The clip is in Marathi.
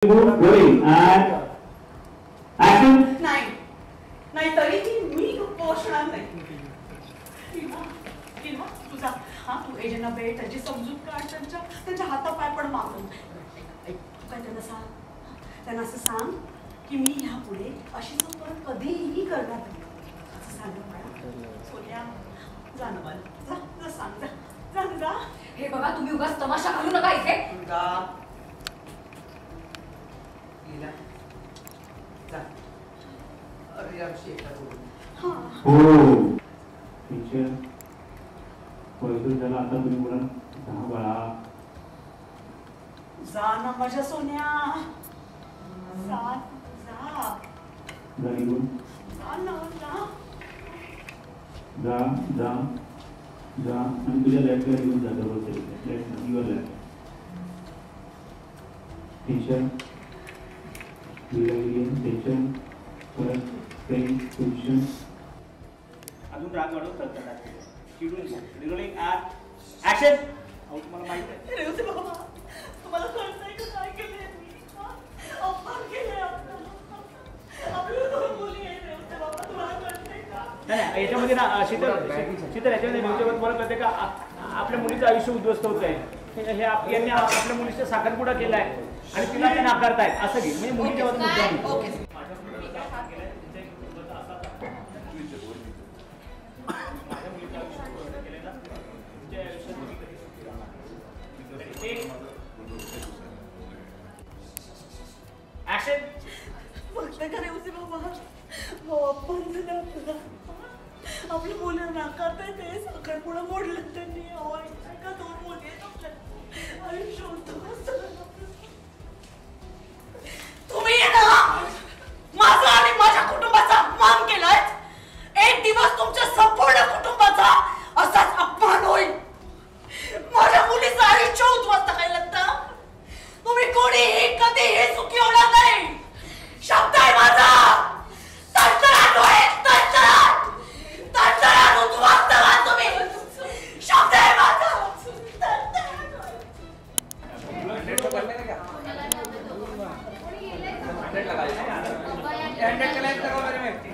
Rolling and action. नाही तरीही मी पोषणार नाही. तुझा तू एजंटना भेट, त्याची समजूत काढ, त्यांच्या हातापाय पण मागून तू काय त्यांना असं सांग की मी ह्यापुढे अशी चूक परत कधीही करणार नाही असं सांग मला. सोन्या जा ना बाळा, जा सांग, जा जा जा. हे बघा तुम्ही उगाच तमाशा घालू नका इथे. टीचर पैसे झाला आता तुम्ही बोला जा बाळा. जा ना माझ्या सोन्या, जा जा. Very good. जा ना जा. जा जा जा आणि तुझ्या लेफ्टला घेऊन जा जवळ left your left. Teacher tension परत पेन पोझिशन अजून राग वाढवत करतात. रिरोलिंग ॲट ॲक्शन. तुम्हाला माहिती आहे रेवते बाबा, तुम्हाला कळतंय का काय केलंय मी? अपमान केलंय आपल्या दोन मुली आहेत रेवते बाबा, तुम्हाला कळतंय का? नाही याच्यामध्ये ना शीतल याच्यामध्ये तुम्हाला कळते का आपल्या मुलीचं आयुष्य उद्ध्वस्त होत आहे. हे यांनी आपल्या मुलीचा साखरपुडा केलाय आणि तिला ते नाकारतायत असं घे म्हणजे मुलीच्या बाजूने. बघताय का रेवते बाबा, अपमान झालं आपल्याला. आपल्या मुलं नाकारताय ते साखरपुडा मोडलं त्यांनी. का दोन मुली आहेत आपल्या आयुष्य उद्ध्वस्त झालं. तुम्ही ना माझा आणि माझ्या कुटुंबाचा अपमान केलाय. एक दिवस तुमच्या संपूर्ण कुटुंबाचा असाच अपमान होईल. माझ्या मुलीचं आयुष्य उद्ध्वस्त काय लागतं. तुम्ही कोणीही कधीही सुखी होणार नाही. शब्द आहे माझा. तंत्रात होईल, तंत्रात उद्ध्वस्त व्हा तुम्ही. शब्द आहे माझा. हँडल